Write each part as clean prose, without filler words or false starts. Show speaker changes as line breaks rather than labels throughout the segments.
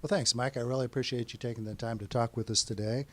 Well, thanks, Mike. I really appreciate you taking the time to talk with us today.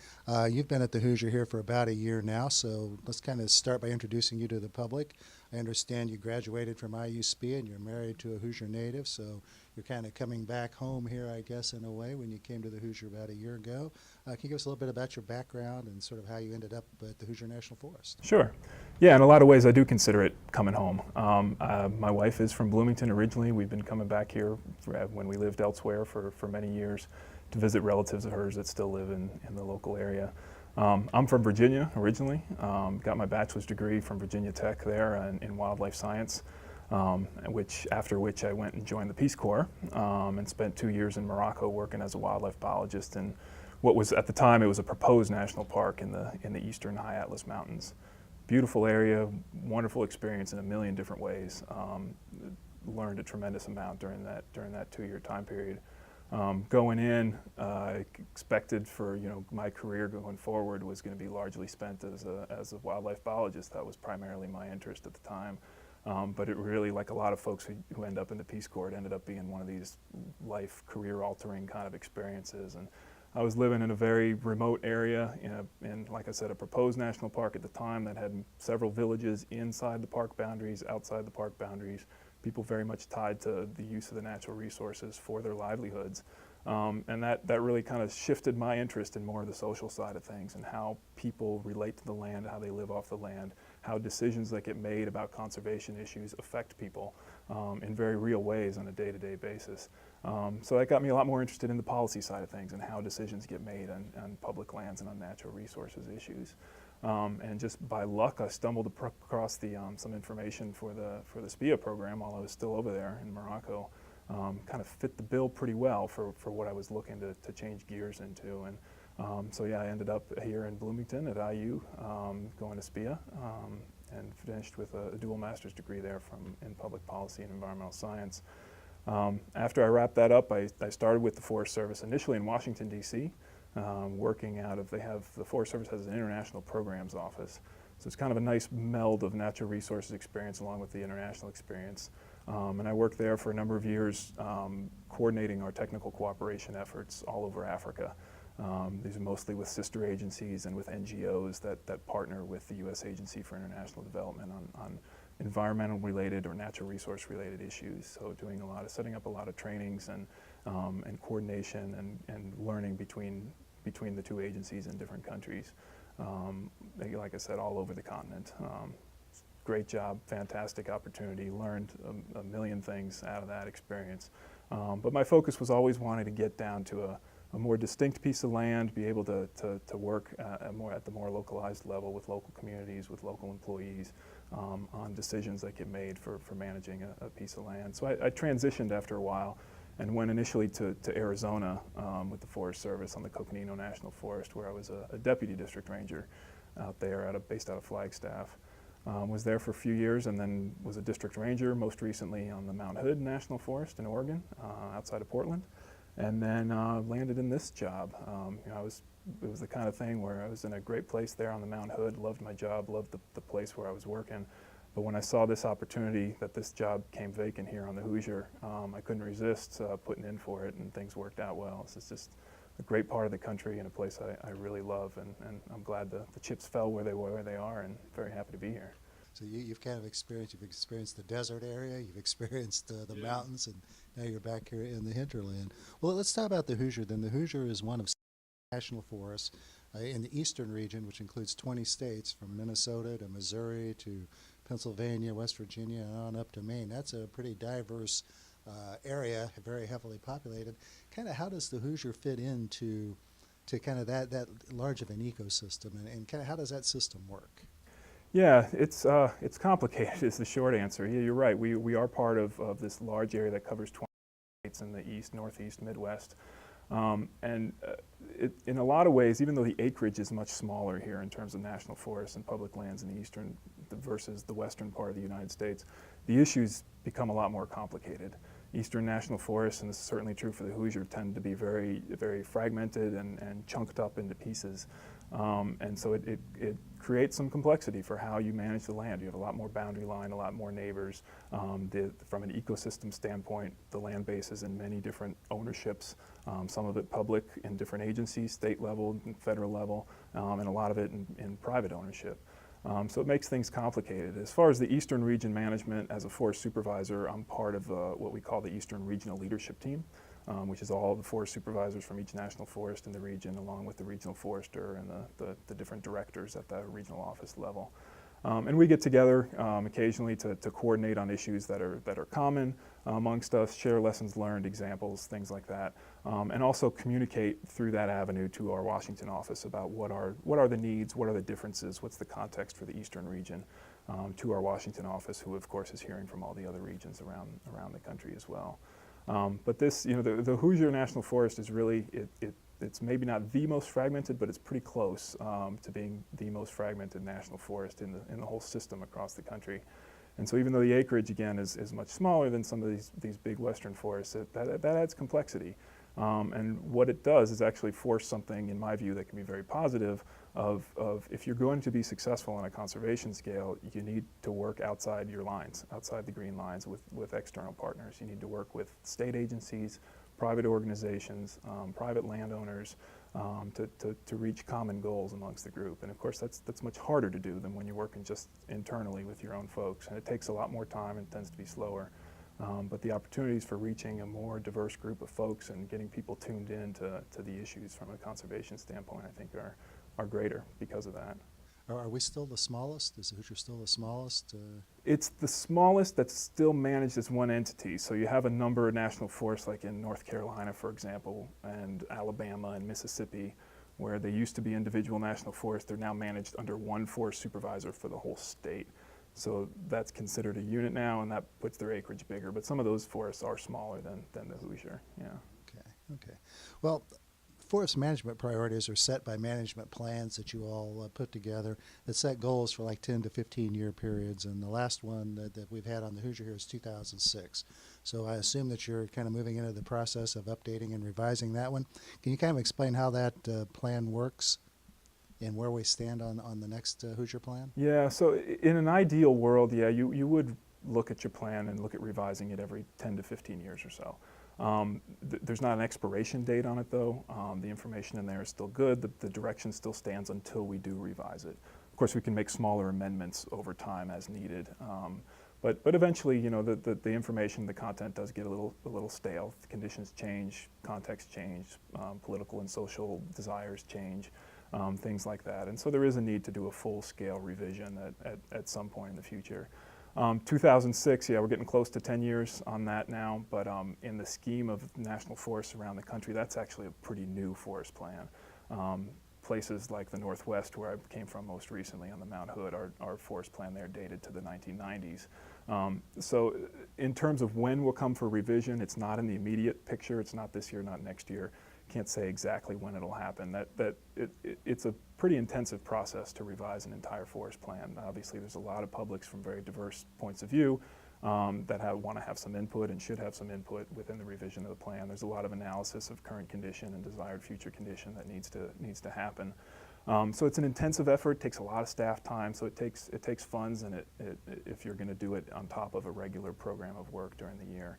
You've been at the Hoosier here for about a year now, so let's kind of start by introducing you to the public. I understand you graduated from IUSP and you're married to a Hoosier native, so you're kind of coming back home here, I guess, in a way, when you came to the Hoosier about a year ago. Can you give us a little bit about your background and sort of how you ended up at the Hoosier National Forest?
Sure. Yeah, in a lot of ways I do consider it coming home. My wife is from Bloomington originally. We've been coming back here when we lived elsewhere for many years to visit relatives of hers that still live in the local area. I'm from Virginia originally. Got my bachelor's degree from Virginia Tech there in wildlife science, after which I went and joined the Peace Corps and spent 2 years in Morocco working as a wildlife biologist in what was, at the time, it was a proposed national park in the eastern High Atlas Mountains. Beautiful area, wonderful experience in a million different ways. Learned a tremendous amount during that 2-year time period. Going in, I expected for my career going forward was going to be largely spent as a wildlife biologist. That was primarily my interest at the time. But it really, like a lot of folks who end up in the Peace Corps, it ended up being one of these life, career-altering kind of experiences. And I was living in a very remote area in, like I said, a proposed national park at the time that had several villages inside the park boundaries, outside the park boundaries, people very much tied to the use of the natural resources for their livelihoods. And that really kind of shifted my interest in more of the social side of things and how people relate to the land, how they live off the land, how decisions that get made about conservation issues affect people in very real ways on a day-to-day basis. So that got me a lot more interested in the policy side of things and how decisions get made on public lands and on natural resources issues. And just by luck, I stumbled across some information for the SPIA program while I was still over there in Morocco. Kind of fit the bill pretty well for what I was looking to change gears into. And so yeah, I ended up here in Bloomington at IU, going to SPIA, and finished with a dual master's degree there in public policy and environmental science. After I wrapped that up, I started with the Forest Service initially in Washington, D.C., working out of, the Forest Service has an international programs office. So it's kind of a nice meld of natural resources experience along with the international experience. And I worked there for a number of years coordinating our technical cooperation efforts all over Africa. These are mostly with sister agencies and with NGOs that partner with the U.S. Agency for International Development on environmental related or natural resource related issues. So setting up a lot of trainings and coordination and learning between the two agencies in different countries. Like I said, all over the continent. Great job, fantastic opportunity, learned a million things out of that experience. But my focus was always wanting to get down to a more distinct piece of land, be able to work at the more localized level with local communities, with local employees, on decisions that get made for managing a piece of land. So I transitioned after a while and went initially to Arizona with the Forest Service on the Coconino National Forest, where I was a deputy district ranger out there, based out of Flagstaff. Was there for a few years and then was a district ranger, most recently on the Mount Hood National Forest in Oregon, outside of Portland. And then landed in this job. It was the kind of thing where I was in a great place there on the Mount Hood, loved my job, loved the place where I was working. But when I saw this opportunity that this job came vacant here on the Hoosier, I couldn't resist putting in for it, and things worked out well. So it's just a great part of the country and a place I really love, and I'm glad the chips fell where they are, and very happy to be here.
So you've experienced the desert area, you've experienced the mountains, and now you're back here in the hinterland. Well, let's talk about the Hoosier then. The Hoosier is one of national forests in the eastern region, which includes 20 states from Minnesota to Missouri to Pennsylvania, West Virginia, and on up to Maine. That's a pretty diverse area, very heavily populated. Kind of how does the Hoosier fit into kind of that large of an ecosystem, and kind of how does that system work?
Yeah, it's complicated is the short answer. Yeah, you're right. We are part of this large area that covers 20 states in the east, northeast, midwest. In a lot of ways, even though the acreage is much smaller here in terms of national forests and public lands in the eastern versus the western part of the United States, the issues become a lot more complicated. Eastern national forests, and this is certainly true for the Hoosier, tend to be very, very fragmented and chunked up into pieces. And so it create some complexity for how you manage the land. You have a lot more boundary line, a lot more neighbors. From an ecosystem standpoint, the land base is in many different ownerships, some of it public in different agencies, state level and federal level, and a lot of it in private ownership. So it makes things complicated. As far as the Eastern Region management, as a forest supervisor, I'm part of what we call the Eastern Regional Leadership Team, which is all the forest supervisors from each national forest in the region, along with the regional forester and the different directors at the regional office level. And we get together occasionally to coordinate on issues that are common amongst us, share lessons learned, examples, things like that, and also communicate through that avenue to our Washington office about what are the needs, what are the differences, what's the context for the Eastern region, to our Washington office, who of course is hearing from all the other regions around the country as well. But this, the Hoosier National Forest is really, it's maybe not the most fragmented, but it's pretty close to being the most fragmented national forest in the whole system across the country. And so even though the acreage, again, is much smaller than some of these big western forests, that adds complexity. And what it does is actually force something, in my view, that can be very positive of if you're going to be successful on a conservation scale, you need to work outside your lines, outside the green lines with external partners. You need to work with state agencies, private organizations, private landowners, to reach common goals amongst the group. And of course, that's much harder to do than when you're working just internally with your own folks. And it takes a lot more time and tends to be slower. But the opportunities for reaching a more diverse group of folks and getting people tuned in to the issues from a conservation standpoint, I think are greater because of that.
Are we still the smallest? Is Hoosier still the smallest?
It's the smallest that's still managed as one entity. So you have a number of national forests, like in North Carolina, for example, and Alabama and Mississippi, where they used to be individual national forests. They're now managed under one forest supervisor for the whole state. So that's considered a unit now, and that puts their acreage bigger. But some of those forests are smaller than the Hoosier, yeah.
Okay. Well, forest management priorities are set by management plans that you all put together that set goals for like 10 to 15-year periods. And the last one that we've had on the Hoosier here is 2006. So I assume that you're kind of moving into the process of updating and revising that one. Can you kind of explain how that plan works and where we stand on the next Hoosier plan?
Yeah, so in an ideal world, yeah, you would look at your plan and look at revising it every 10 to 15 years or so. There's not an expiration date on it, though. The information in there is still good. The direction still stands until we do revise it. Of course, we can make smaller amendments over time as needed. But eventually, the information, the content does get a little stale. The conditions change, context change, political and social desires change, things like that. And so there is a need to do a full-scale revision at some point in the future. 2006, yeah, we're getting close to 10 years on that now, but in the scheme of national forests around the country, that's actually a pretty new forest plan. Places like the Northwest, where I came from most recently on the Mount Hood, our forest plan there dated to the 1990s. So in terms of when we'll come for revision, it's not in the immediate picture. It's not this year, not next year. Can't say exactly when it'll happen. It's a pretty intensive process to revise an entire forest plan. Obviously, there's a lot of publics from very diverse points of view that want to have some input and should have some input within the revision of the plan. There's a lot of analysis of current condition and desired future condition that needs to happen. So it's an intensive effort. It takes a lot of staff time. So it takes funds, and if you're going to do it on top of a regular program of work during the year.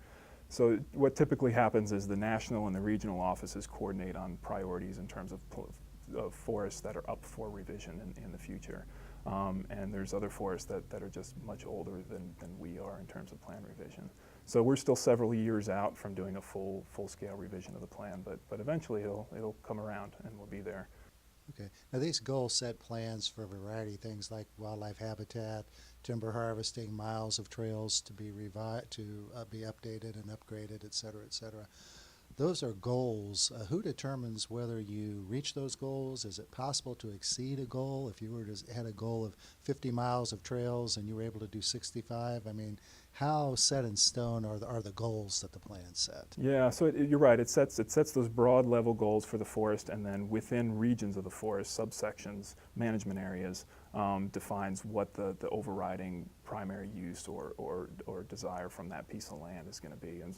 So what typically happens is the national and the regional offices coordinate on priorities in terms of forests that are up for revision in the future. And there's other forests that are just much older than we are in terms of plan revision. So we're still several years out from doing a full-scale revision of the plan, but eventually it'll come around and we'll be there.
Okay. Now these goals set plans for a variety of things like wildlife habitat, timber harvesting, miles of trails to be be updated and upgraded, et cetera, et cetera. Those are goals. Who determines whether you reach those goals? Is it possible to exceed a goal? If you had a goal of 50 miles of trails and you were able to do 65, I mean, how set in stone are the goals that the plan set?
Yeah, so you're right. It sets those broad level goals for the forest, and then within regions of the forest, subsections, management areas, defines what the overriding primary use or desire from that piece of land is going to be. And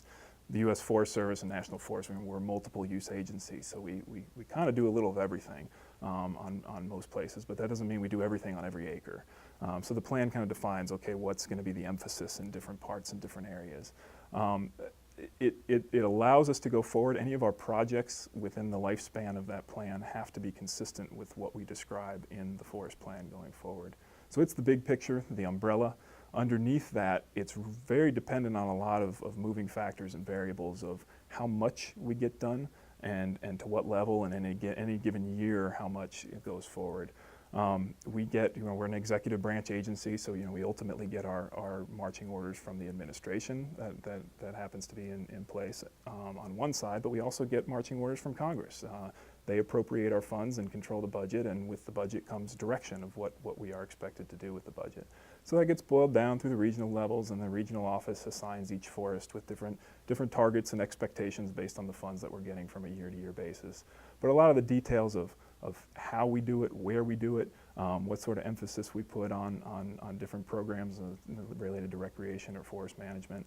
the U.S. Forest Service and National Forest, we're multiple use agencies, so we kind of do a little of everything. on most places, but that doesn't mean we do everything on every acre. So the plan kind of defines, okay, what's going to be the emphasis in different parts and different areas. It allows us to go forward. Any of our projects within the lifespan of that plan have to be consistent with what we describe in the forest plan going forward. So it's the big picture, the umbrella. Underneath that, it's very dependent on a lot of moving factors and variables of how much we get done and to what level, and in any given year, how much it goes forward. We get, we're an executive branch agency, so we ultimately get our marching orders from the administration that happens to be in place on one side, but we also get marching orders from Congress. They appropriate our funds and control the budget, and with the budget comes direction of what we are expected to do with the budget. So that gets boiled down through the regional levels, and the regional office assigns each forest with different targets and expectations based on the funds that we're getting from a year-to-year basis. But a lot of the details of how we do it, where we do it, what sort of emphasis we put on different programs related to recreation or forest management,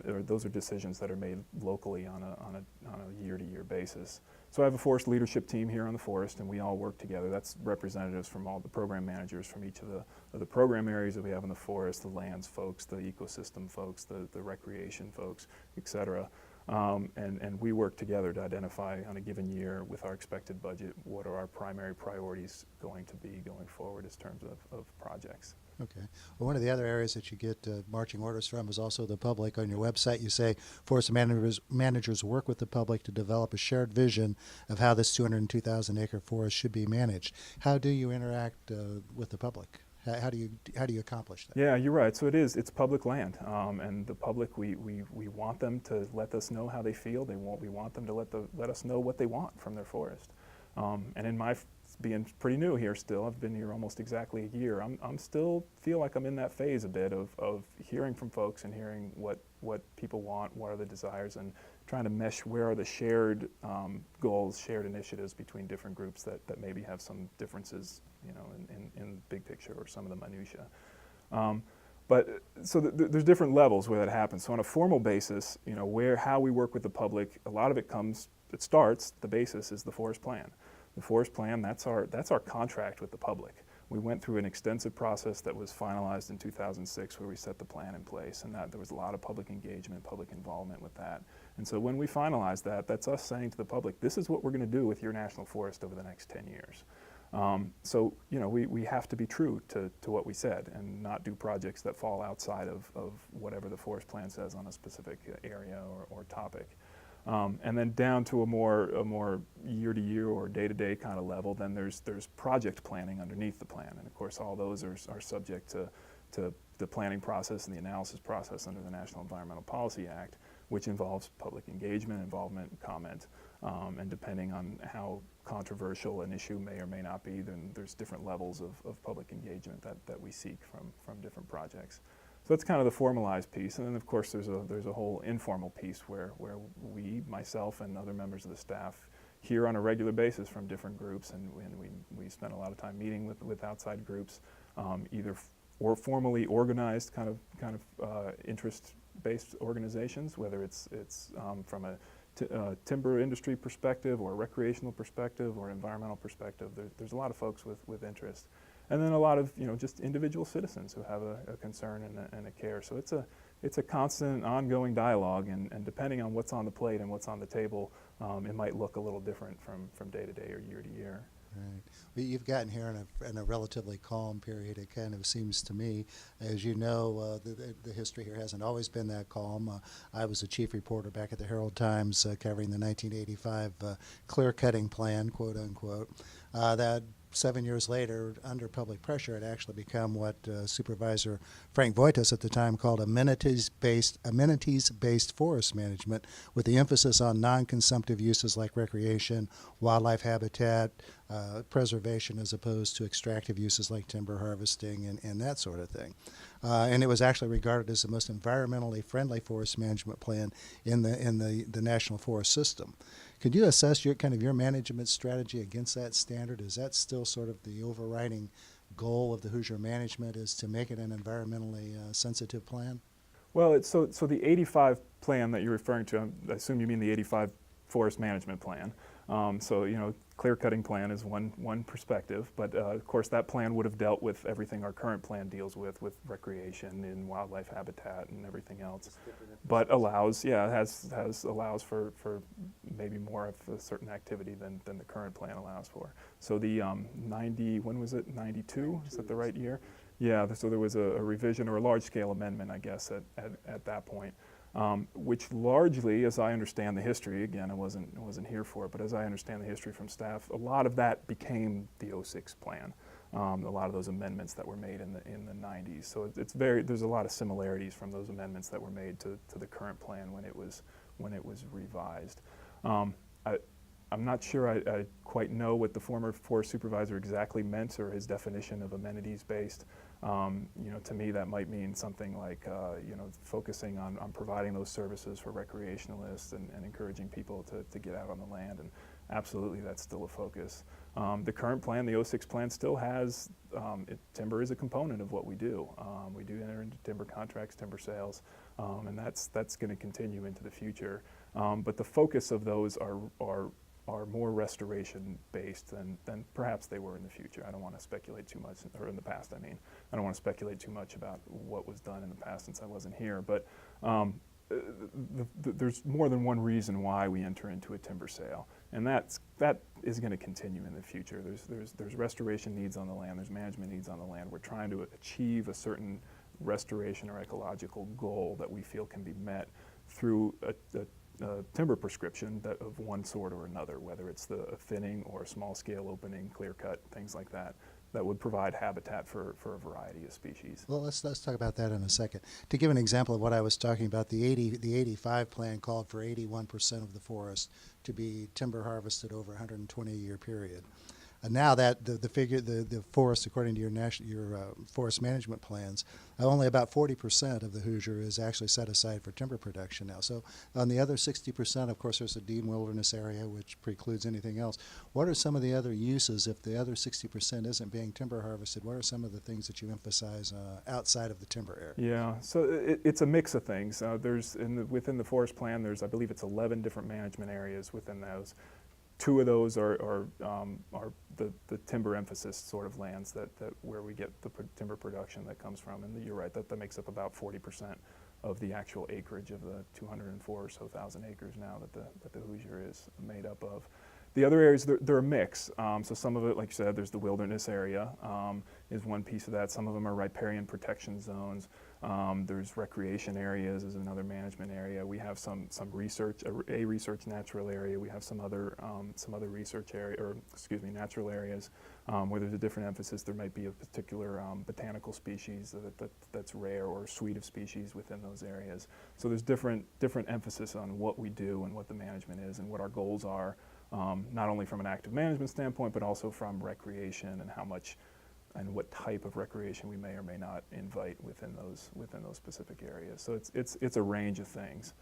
those are decisions that are made locally on a year-to-year basis. So I have a forest leadership team here on the forest, and we all work together. That's representatives from all the program managers from each of the program areas that we have in the forest, the lands folks, the ecosystem folks, the recreation folks, et cetera. And we work together to identify on a given year with our expected budget what are our primary priorities going to be going forward in terms of projects.
Okay. Well, one of the other areas that you get marching orders from is also the public. On your website, you say forest managers work with the public to develop a shared vision of how this 202,000 acre forest should be managed. How do you interact with the public? How do you accomplish that?
Yeah, you're right. So it's public land, and the public, we want them to let us know how they feel. We want them to let us know what they want from their forest. And in my being pretty new here still, I've been here almost exactly a year. I'm still feel like I'm in that phase a bit of hearing from folks and hearing what people want, what are the desires, and trying to mesh where are the shared goals, shared initiatives between different groups that maybe have some differences, in the big picture or some of the minutia. So there's different levels where that happens. So on a formal basis, how we work with the public, a lot of it starts, the basis is the forest plan. The forest plan, that's our contract with the public. We went through an extensive process that was finalized in 2006 where we set the plan in place, and there was a lot of public engagement, public involvement with that. And so when we finalized that, that's us saying to the public, this is what we're going to do with your national forest over the next 10 years. So we have to be true to what we said and not do projects that fall outside of whatever the forest plan says on a specific area or topic. And then down to a more year-to-year or day-to-day kind of level, then there's project planning underneath the plan, and of course all those are subject to the planning process and the analysis process under the National Environmental Policy Act, which involves public engagement, involvement, comment, and depending on how controversial an issue may or may not be, then there's different levels of public engagement that we seek from different projects. So that's kind of the formalized piece, and then of course there's a whole informal piece where we, myself, and other members of the staff hear on a regular basis from different groups, and we spend a lot of time meeting with outside groups, either or formally organized kind of interest-based organizations, whether it's from a timber industry perspective or a recreational perspective or environmental perspective. There's a lot of folks with interest. And then a lot of just individual citizens who have a concern and a care. So it's a constant, ongoing dialogue, and depending on what's on the plate and what's on the table, it might look a little different from day to day or year to year.
Right. Well, you've gotten here in a relatively calm period. It kind of seems to me, as you know, the history here hasn't always been that calm. I was a chief reporter back at the Herald Times covering the 1985 clear-cutting plan, quote unquote. That 7 years later, under public pressure, it actually become what Supervisor Frank Voitas at the time called amenities-based forest management, with the emphasis on non-consumptive uses like recreation, wildlife habitat, preservation, as opposed to extractive uses like timber harvesting and that sort of thing. And it was actually regarded as the most environmentally friendly forest management plan in the National Forest System. Could you assess your management strategy against that standard? Is that still sort of the overriding goal of the Hoosier management, is to make it an environmentally sensitive plan?
Well, so the 85 plan that you're referring to, I assume you mean the 85 forest management plan. So, clear cutting plan is one perspective, but of course that plan would have dealt with everything our current plan deals with recreation and wildlife habitat and everything else. But allows, allows for maybe more of a certain activity than the current plan allows for. So the 90, when was it, 92? Is that the right year? Yeah, so there was a revision or a large-scale amendment, I guess, at that point, which largely, as I understand the history, again, I wasn't here for it, but as I understand the history from staff, a lot of that became the '06 plan. A lot of those amendments that were made in the 90s. So there's a lot of similarities from those amendments that were made to the current plan when it was revised. I'm not sure I quite know what the former forest supervisor exactly meant or his definition of amenities-based. To me that might mean something like focusing on providing those services for recreationalists and encouraging people to get out on the land, and absolutely that's still a focus. The current plan, the '06 plan, still has, timber is a component of what we do. We do enter into timber contracts, timber sales, and that's going to continue into the future. But the focus of those are more restoration based than perhaps they were in the future. I don't want to speculate too much, or in the past I mean. I don't want to speculate too much about what was done in the past since I wasn't here, but there's more than one reason why we enter into a timber sale, and that is going to continue in the future. There's restoration needs on the land, there's management needs on the land. We're trying to achieve a certain restoration or ecological goal that we feel can be met through a timber prescription of one sort or another, whether it's a thinning or a small scale opening, clear cut, things like that would provide habitat for a variety of species.
Well, let's talk about that in a second. To give an example of what I was talking about, the 85 plan called for 81% of the forest to be timber harvested over a 120-year period. Now that the forest, according to your forest management plans, only about 40% of the Hoosier is actually set aside for timber production now. So on the other 60%, of course, there's a deemed wilderness area, which precludes anything else. What are some of the other uses if the other 60% isn't being timber harvested? What are some of the things that you emphasize outside of the timber area?
Yeah, so it's a mix of things. Within the forest plan, I believe it's 11 different management areas within those. 2 of those are the timber emphasis sort of lands that where we get the timber production that comes from, and you're right, that makes up about 40% of the actual acreage of the 204 or so thousand acres now that the Hoosier is made up of. The other areas, they're a mix. So some of it, like you said, there's the wilderness area is one piece of that. Some of them are riparian protection zones. There's recreation areas is another management area. We have some research, a research natural area. We have some other research area, or excuse me, natural areas where there's a different emphasis. There might be a particular botanical species that's rare, or a suite of species within those areas. So there's different emphasis on what we do and what the management is and what our goals are. Not only from an active management standpoint, but also from recreation and how much and what type of recreation we may or may not invite within those specific areas. So it's a range of things.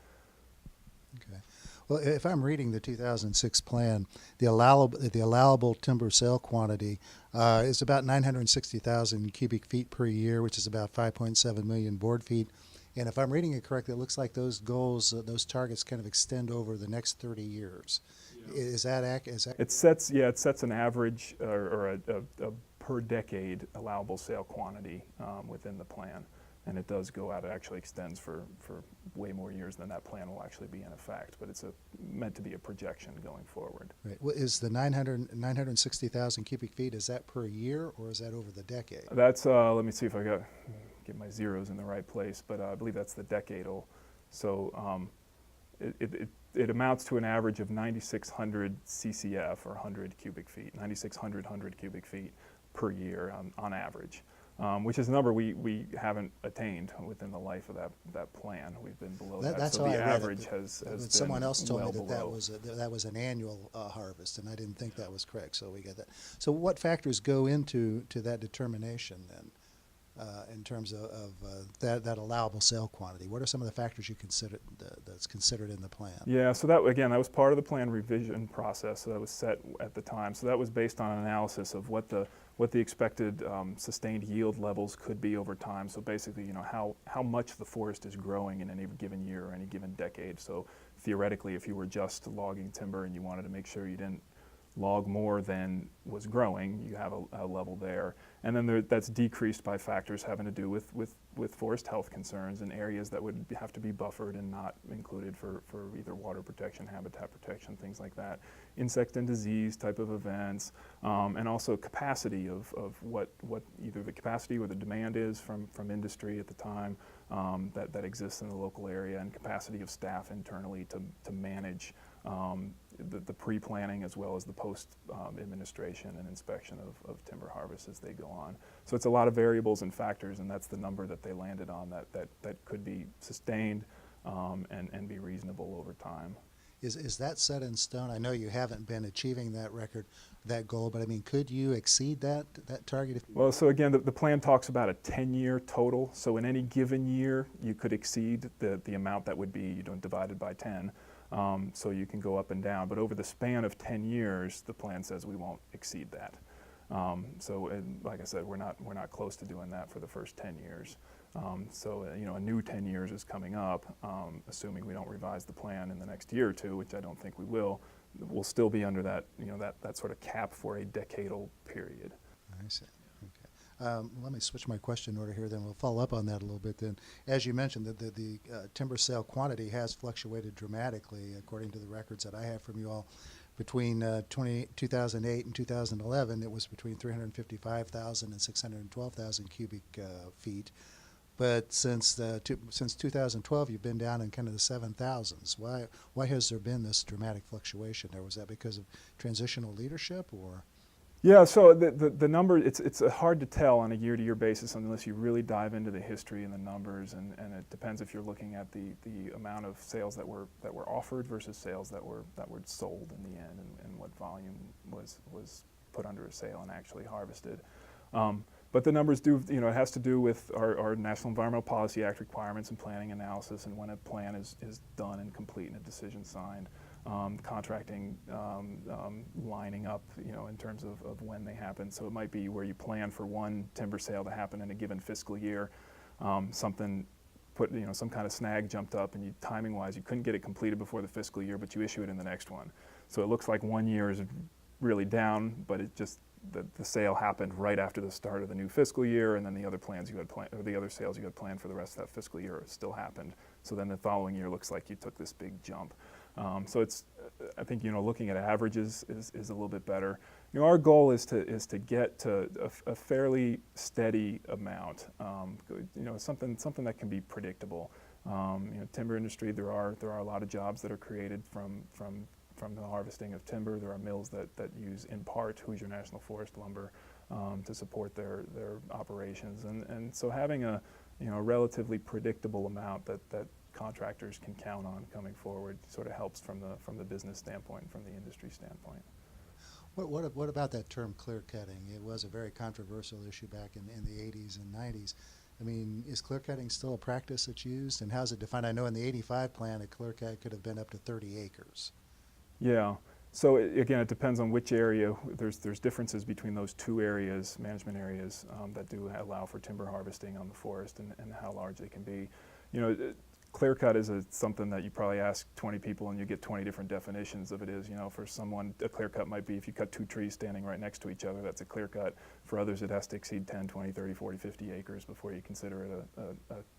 Okay. Well, if I'm reading the 2006 plan, the allowable timber sale quantity is about 960,000 cubic feet per year, which is about 5.7 million board feet. And if I'm reading it correctly, it looks like those goals, those targets kind of extend over the next 30 years. Yeah. Is that accurate?
It sets an average or a per decade allowable sale quantity within the plan. And it does go out, it actually extends for way more years than that plan will actually be in effect, but it's meant to be a projection going forward.
Right. Well, is the 960,000 cubic feet, is that per year or is that over the decade?
That's, let me see if I get my zeros in the right place, but I believe that's the decadal. So it amounts to an average of 9,600 CCF, or 100 cubic feet, 9,600 cubic feet per year on average. Which is a number we haven't attained within the life of that plan. We've been below that.
That's
so
how
the
I read
average
it,
has been
someone else told
well
me that was an annual harvest, and I didn't think that was correct. So we get that. So what factors go into that determination then, in terms of that allowable sale quantity? What are some of the factors you consider that's considered in the plan?
Yeah. So that was part of the plan revision process. So that was set at the time. So that was based on an analysis of what the expected sustained yield levels could be over time. So basically, how much the forest is growing in any given year or any given decade. So theoretically, if you were just logging timber and you wanted to make sure you didn't log more than was growing, you have a level there. And then that's decreased by factors having to do with forest health concerns and areas that would have to be buffered and not included for either water protection, habitat protection, things like that. Insect and disease type of events, and also capacity of what either the capacity or the demand is from industry at the time that exists in the local area, and capacity of staff internally to manage the pre-planning as well as the post-administration and inspection of timber harvest as they go on. So it's a lot of variables and factors, and that's the number that they landed on that could be sustained and be reasonable over time.
Is that set in stone? I know you haven't been achieving that record, that goal, but I mean, could you exceed that target?
Well, so again, the plan talks about a 10-year total. So in any given year, you could exceed the amount that would be divided by 10. So you can go up and down. But over the span of 10 years, the plan says we won't exceed that. And like I said, we're not close to doing that for the first 10 years. So a new 10 years is coming up, assuming we don't revise the plan in the next year or two, which I don't think we will. We'll still be under that that sort of cap for a decadal period.
I see. Okay. Let me switch my question order here, then we'll follow up on that a little bit. Then, as you mentioned, the timber sale quantity has fluctuated dramatically, according to the records that I have from you all. Between 2008 and 2011, it was between 355,000 and 612,000 cubic feet. But since 2012, you've been down in kind of the 7,000s. Why has there been this dramatic fluctuation there? Was that because of transitional leadership, or?
Yeah, so the number, it's hard to tell on a year-to-year basis unless you really dive into the history and the numbers, and it depends if you're looking at the amount of sales that were offered versus sales that were sold in the end, and what volume was put under a sale and actually harvested. But the numbers do, it has to do with our National Environmental Policy Act requirements and planning analysis, and when a plan is done and complete and a decision signed. Contracting lining up, in terms of when they happen. So it might be where you plan for one timber sale to happen in a given fiscal year. Some kind of snag jumped up, and timing-wise, you couldn't get it completed before the fiscal year, but you issue it in the next one. So it looks like 1 year is really down, but it just the sale happened right after the start of the new fiscal year, and then the other plans you had planned, or the other sales you had planned for the rest of that fiscal year still happened. So then the following year looks like you took this big jump. So I think looking at averages is a little bit better. Our goal is to get to a fairly steady amount. Something that can be predictable. Timber industry, there are a lot of jobs that are created from the harvesting of timber. There are mills that use, in part, Hoosier National Forest lumber to support their operations, and so having a relatively predictable amount that contractors can count on coming forward sort of helps from the business standpoint and from the industry standpoint.
What about that term clear cutting? It was a very controversial issue back in the 80s and 90s. I mean, is clear cutting still a practice that's used, and how's it defined? I know in the 85 plan, a clear cut could have been up to 30 acres.
Yeah. So again, it depends on which area. There's differences between those two areas, management areas, that do allow for timber harvesting on the forest, and how large they can be. Clear cut is something that you probably ask 20 people and you get 20 different definitions of it is. For someone, a clear cut might be if you cut two trees standing right next to each other, that's a clear cut. For others, it has to exceed 10, 20, 30, 40, 50 acres before you consider it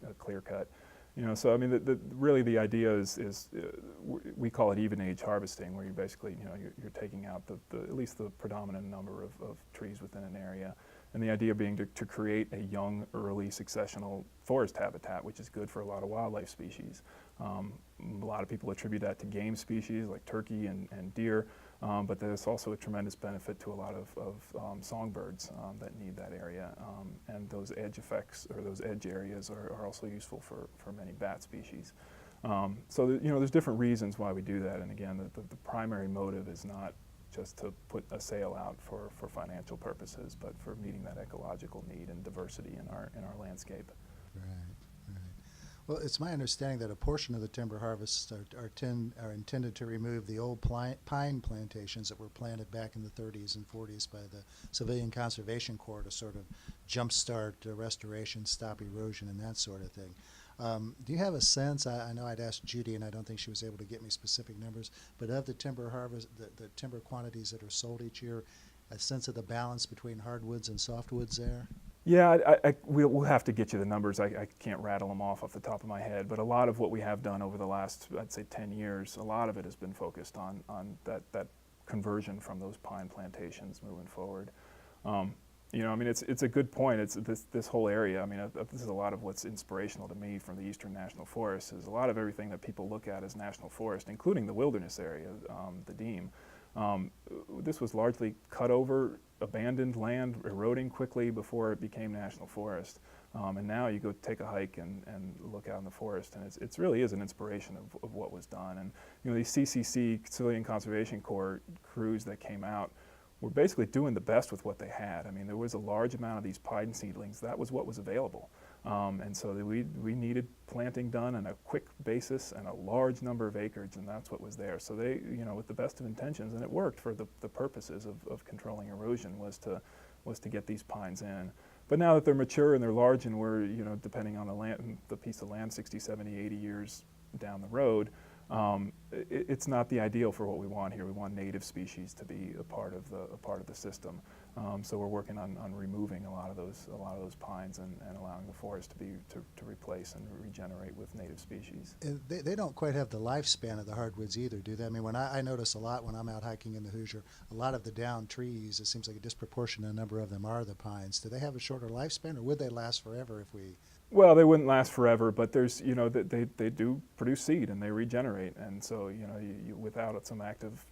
a clear cut. So I mean, really the idea is we call it even age harvesting, where you basically, you're taking out at least the predominant number of trees within an area. And the idea being to create a young, early successional forest habitat, which is good for a lot of wildlife species. A lot of people attribute that to game species like turkey and deer, but there's also a tremendous benefit to a lot of songbirds that need that area. And those edge effects, or those edge areas, are also useful for many bat species. So there's different reasons why we do that. And again, the primary motive is not just to put a sale out for financial purposes, but for meeting that ecological need and diversity in our landscape.
Right. Well, it's my understanding that a portion of the timber harvests are intended to remove the old pine plantations that were planted back in the 30s and 40s by the Civilian Conservation Corps to sort of jumpstart restoration, stop erosion, and that sort of thing. Do you have a sense? I know I'd asked Judy, and I don't think she was able to get me specific numbers, but of the timber harvest, the timber quantities that are sold each year, a sense of the balance between hardwoods and softwoods there?
Yeah, we'll have to get you the numbers. I can't rattle them off the top of my head, but a lot of what we have done over the last, I'd say, 10 years, a lot of it has been focused on that conversion from those pine plantations moving forward. You know, I mean, it's a good point. It's this whole area. I mean, this is a lot of what's inspirational to me from the Eastern National Forest. Is a lot of everything that people look at as national forest, including the wilderness area, the Deem. This was largely cut over, abandoned land, eroding quickly before it became national forest. And now you go take a hike and look out in the forest, and it really is an inspiration of what was done. And you know, these CCC, Civilian Conservation Corps crews that came out were basically doing the best with what they had. I mean, there was a large amount of these pine seedlings. That was what was available. And so we needed planting done on a quick basis and a large number of acres, and that's what was there. So they, you know, with the best of intentions, and it worked for the purposes of controlling erosion, was to get these pines in. But now that they're mature and they're large, and we're, you know, depending on the land, the piece of land, 60, 70, 80 years down the road, it's not the ideal for what we want here. We want native species to be a part of the system. So we're working on removing a lot of those pines and allowing the forest to replace and regenerate with native species.
They don't quite have the lifespan of the hardwoods either, do they? I mean, when I notice a lot when I'm out hiking in the Hoosier, a lot of the down trees, it seems like a disproportionate number of them are the pines. Do they have a shorter lifespan, or would they last forever if we?
Well, they wouldn't last forever, but there's, you know, they do produce seed and they regenerate, and so, you know, without some active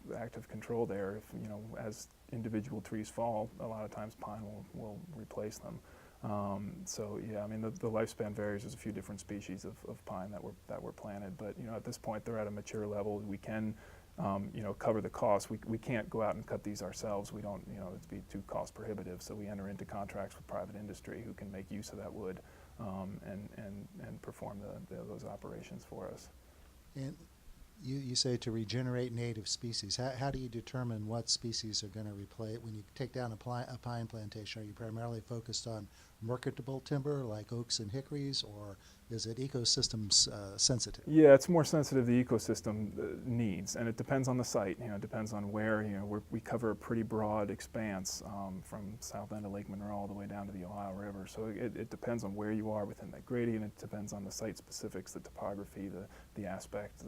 control there, if, you know, as individual trees fall, a lot of times pine will replace them. So yeah, I mean, the lifespan varies. There's a few different species of pine that were planted, but you know, at this point they're at a mature level. We can, you know, cover the costs. We can't go out and cut these ourselves. We don't, you know, it'd be too cost prohibitive. So we enter into contracts with private industry who can make use of that wood. And perform those operations for us.
And you say to regenerate native species. How do you determine what species are going to replace? When you take down a pine plantation, are you primarily focused on marketable timber like oaks and hickories, or is it ecosystems sensitive?
Yeah, it's more sensitive to the ecosystem needs, and it depends on the site. You know, it depends on where. You know, we cover a pretty broad expanse from south end of Lake Monroe all the way down to the Ohio River. So it depends on where you are within that gradient. It depends on the site specifics, the topography, the aspect,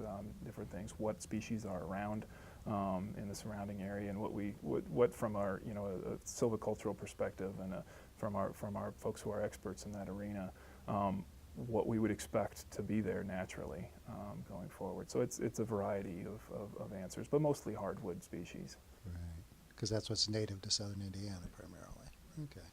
different things. What species are around in the surrounding area, and what from our, you know, a silvicultural perspective and from our folks who are experts in that arena. What we would expect to be there naturally going forward. So it's a variety of answers, but mostly hardwood species.
Right, because that's what's native to southern Indiana primarily. Okay.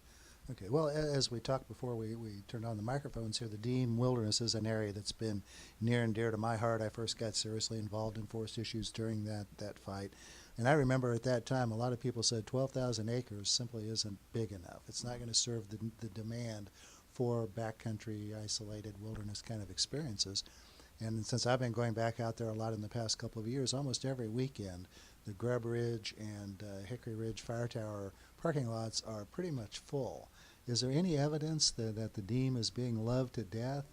Okay, well, as we talked before we turned on the microphones here, the Deem Wilderness is an area that's been near and dear to my heart. I first got seriously involved in forest issues during that fight. And I remember at that time a lot of people said 12,000 acres simply isn't big enough. It's not going to serve the demand for backcountry, isolated wilderness kind of experiences. And since I've been going back out there a lot in the past couple of years, almost every weekend, the Grub Ridge and Hickory Ridge Fire Tower parking lots are pretty much full. Is there any evidence that the Deem is being loved to death?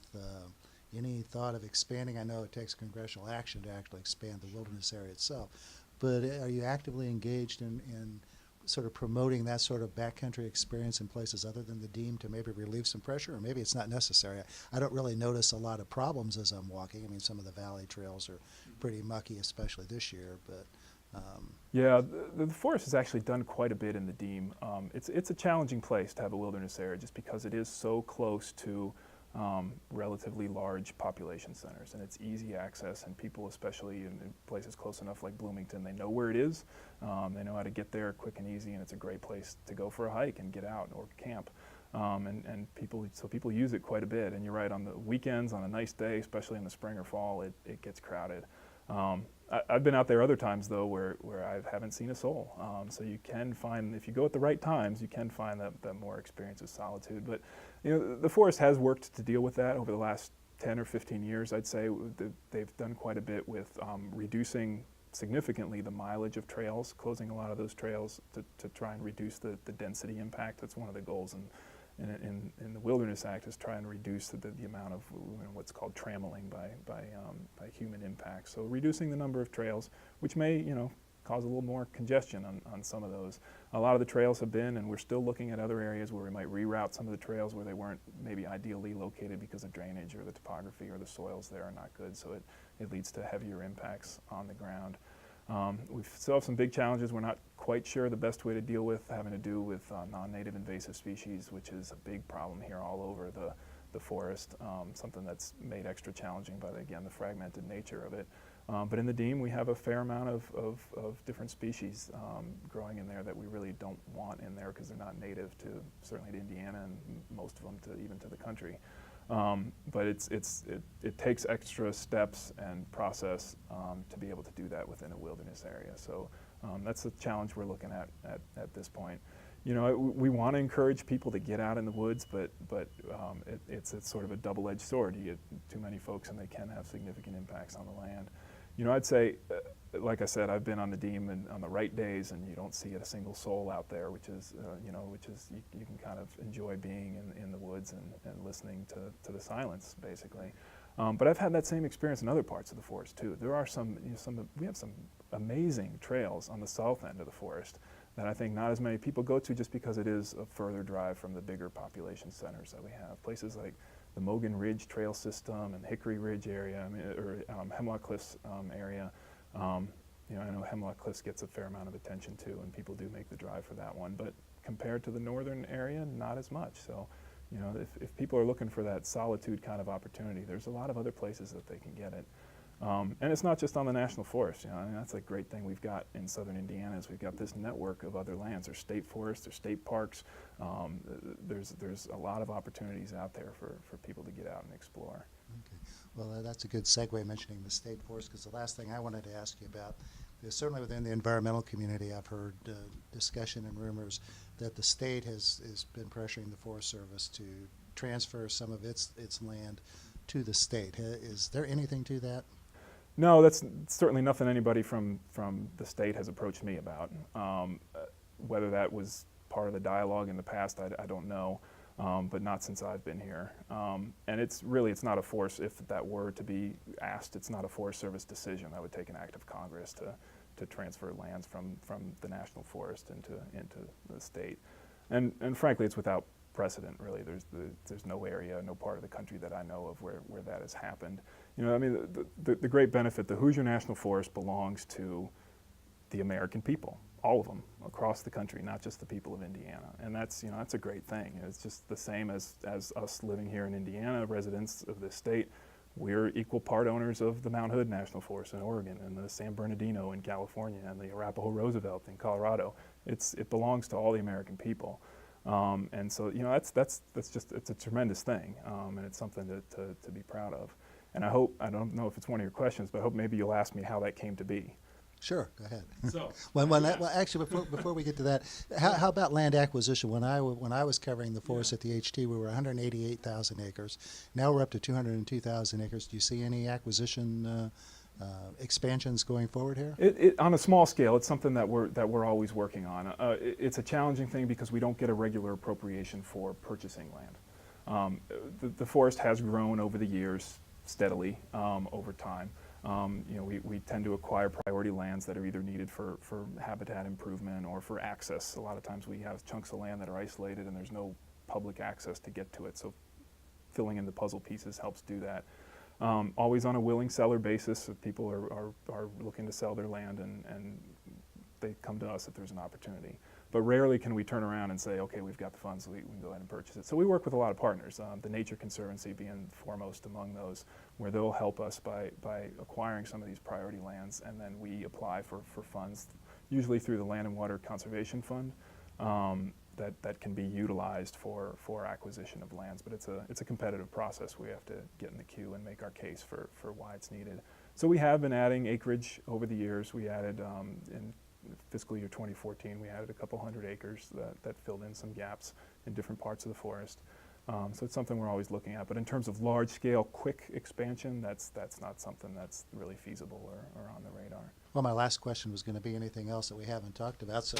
Any thought of expanding? I know it takes congressional action to actually expand the wilderness area itself, but are you actively engaged in sort of promoting that sort of backcountry experience in places other than the Deem to maybe relieve some pressure, or maybe it's not necessary? I don't really notice a lot of problems as I'm walking. I mean, some of the valley trails are pretty mucky, especially this year, but
yeah, the forest has actually done quite a bit in the Deem. It's a challenging place to have a wilderness area just because it is so close to relatively large population centers, and it's easy access, and people, especially in places close enough like Bloomington, they know where it is, they know how to get there quick and easy, and it's a great place to go for a hike and get out or camp. And people use it quite a bit, and you're right, on the weekends, on a nice day, especially in the spring or fall, it gets crowded. I've been out there other times though where I haven't seen a soul. So you can find, if you go at the right times, you can find that more experience of solitude. But you know, the forest has worked to deal with that over the last 10 or 15 years. I'd say they've done quite a bit with reducing significantly the mileage of trails, closing a lot of those trails to try and reduce the density impact. That's one of the goals in the Wilderness Act is trying to reduce the amount of what's called trammeling by human impact. So reducing the number of trails, which may cause a little more congestion on some of those. A lot of the trails have been, and we're still looking at other areas where we might reroute some of the trails where they weren't maybe ideally located because of drainage or the topography or the soils there are not good, so it leads to heavier impacts on the ground. We still have some big challenges we're not quite sure the best way to deal with, having to do with non-native invasive species, which is a big problem here all over the forest, something that's made extra challenging by, again, the fragmented nature of it. But in the Deem, we have a fair amount of different species growing in there that we really don't want in there because they're not native to, certainly to Indiana, and most of them even to the country. But it takes extra steps and process to be able to do that within a wilderness area. So that's a challenge we're looking at this point. We want to encourage people to get out in the woods, but it's sort of a double-edged sword. You get too many folks and they can have significant impacts on the land. I'd say, like I said, I've been on the Deem and on the right days, and you don't see a single soul out there, which is you can kind of enjoy being in the woods and listening to the silence, basically. But I've had that same experience in other parts of the forest too. There are we have some amazing trails on the south end of the forest that I think not as many people go to just because it is a further drive from the bigger population centers that we have. Places like the Mogan Ridge Trail System and Hickory Ridge area, or Hemlock Cliffs area. I know Hemlock Cliffs gets a fair amount of attention too, and people do make the drive for that one. But compared to the northern area, not as much. So, if people are looking for that solitude kind of opportunity, there's a lot of other places that they can get it. And it's not just on the National Forest. That's a great thing we've got in southern Indiana is we've got this network of other lands. There's state forests, there's state parks. There's a lot of opportunities out there for people to get out and explore.
Okay. Well, that's a good segue mentioning the state forest, because the last thing I wanted to ask you about is certainly within the environmental community, I've heard discussion and rumors that the state has been pressuring the Forest Service to transfer some of its land to the state. Is there anything to that?
No, that's certainly nothing anybody from the state has approached me about. Whether that was part of the dialogue in the past, I don't know, but not since I've been here. And it's not a forest, if that were to be asked, it's not a Forest Service decision. That would take an act of Congress to transfer lands from the National Forest into the state. And frankly, it's without precedent, really. There's no area, no part of the country that I know of where that has happened. The great benefit, the Hoosier National Forest belongs to the American people, all of them, across the country, not just the people of Indiana. And that's a great thing. It's just the same as us living here in Indiana, residents of this state. We're equal part owners of the Mount Hood National Forest in Oregon, and the San Bernardino in California, and the Arapaho Roosevelt in Colorado. It belongs to all the American people. And so, that's just, it's a tremendous thing, and it's something to be proud of. And I don't know if it's one of your questions, but I hope maybe you'll ask me how that came to be.
Sure, go ahead.
So,
well, actually, before we get to that, how about land acquisition? When I was covering the forest at the HT, we were 188,000 acres. Now we're up to 202,000 acres. Do you see any acquisition expansions going forward here?
On a small scale, it's something that we're always working on. It's a challenging thing because we don't get a regular appropriation for purchasing land. The forest has grown over the years steadily over time. We tend to acquire priority lands that are either needed for habitat improvement or for access. A lot of times we have chunks of land that are isolated and there's no public access to get to it. So filling in the puzzle pieces helps do that. Always on a willing seller basis. If people are looking to sell their land and they come to us if there's an opportunity. But rarely can we turn around and say, okay, we've got the funds, so we can go ahead and purchase it. So we work with a lot of partners, the Nature Conservancy being foremost among those, where they'll help us by acquiring some of these priority lands, and then we apply for funds, usually through the Land and Water Conservation Fund, that can be utilized for acquisition of lands. But it's a competitive process. We have to get in the queue and make our case for why it's needed. So we have been adding acreage over the years. We added in fiscal year 2014, we added a couple hundred acres that filled in some gaps in different parts of the forest. So it's something we're always looking at. But in terms of large-scale, quick expansion, that's not something that's really feasible or on the radar.
Well, my last question was going to be anything else that we haven't talked about, so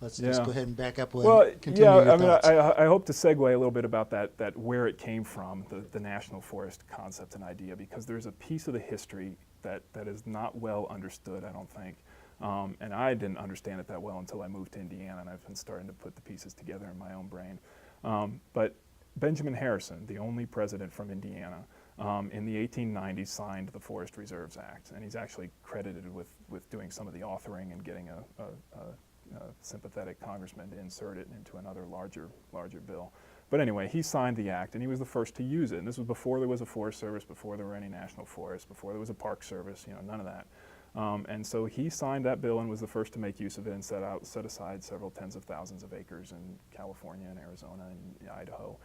let's
Yeah.
just go ahead and back up and
Well,
continue
yeah,
your
I mean,
thoughts.
I hope to segue a little bit about that where it came from, the national forest concept and idea, because there's a piece of the history that is not well understood, I don't think. And I didn't understand it that well until I moved to Indiana, and I've been starting to put the pieces together in my own brain. But Benjamin Harrison, the only president from Indiana, in the 1890s signed the Forest Reserves Act, and he's actually credited with doing some of the authoring and getting a sympathetic congressman to insert it into another larger bill. But anyway, he signed the act, and he was the first to use it. And this was before there was a Forest Service, before there were any national forests, before there was a Park Service, none of that. And so he signed that bill and was the first to make use of it and set aside several tens of thousands of acres in California and Arizona and Idaho.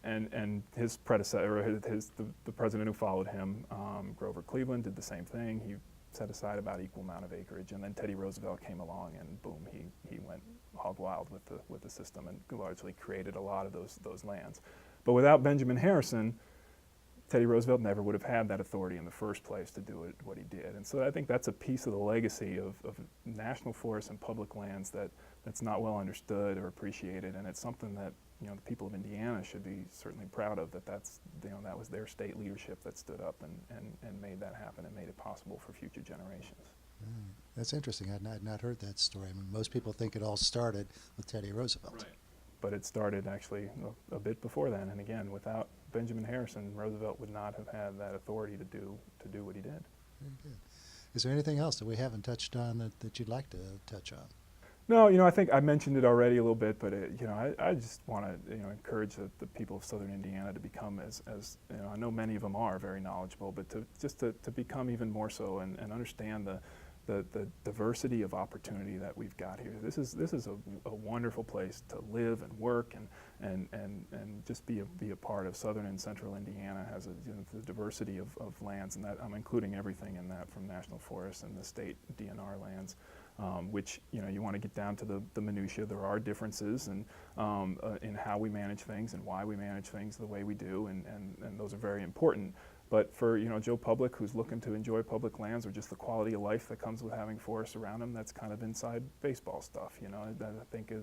And his predecessor, the president who followed him, Grover Cleveland, did the same thing. He set aside about equal amount of acreage, and then Teddy Roosevelt came along, and boom, he went hog wild with the system and largely created a lot of those lands. But without Benjamin Harrison, Teddy Roosevelt never would have had that authority in the first place to do what he did. And so I think that's a piece of the legacy of national forests and public lands that's not well understood or appreciated, and it's something that the people of Indiana should be certainly proud of, that that was their state leadership that stood up and made that happen and made it possible for future generations.
That's interesting. I'd not heard that story. I mean, most people think it all started with Teddy Roosevelt.
Right. But it started actually a bit before then, and again, without Benjamin Harrison, Roosevelt would not have had that authority to do what he did.
Very good. Is there anything else that we haven't touched on that you'd like to touch on?
No, I think I mentioned it already a little bit, but I just want to encourage the people of Southern Indiana to become as I know many of them are very knowledgeable, but to become even more so and understand the diversity of opportunity that we've got here. This is a wonderful place to live and work and just be a part of. Southern and Central Indiana has the diversity of lands, and that I'm including everything in that, from national forests and the state DNR lands. Which you want to get down to the minutiae. There are differences in how we manage things and why we manage things the way we do, and those are very important. But for Joe Public, who's looking to enjoy public lands or just the quality of life that comes with having forests around him, that's kind of inside baseball stuff. I think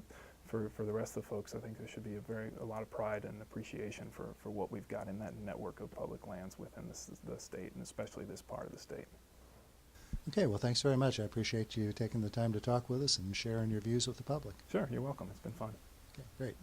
for the rest of the folks, I think there should be a lot of pride and appreciation for what we've got in that network of public lands within the state, and especially this part of the state.
Okay, well, thanks very much. I appreciate you taking the time to talk with us and sharing your views with the public.
Sure, you're welcome. It's been fun.
Okay, great.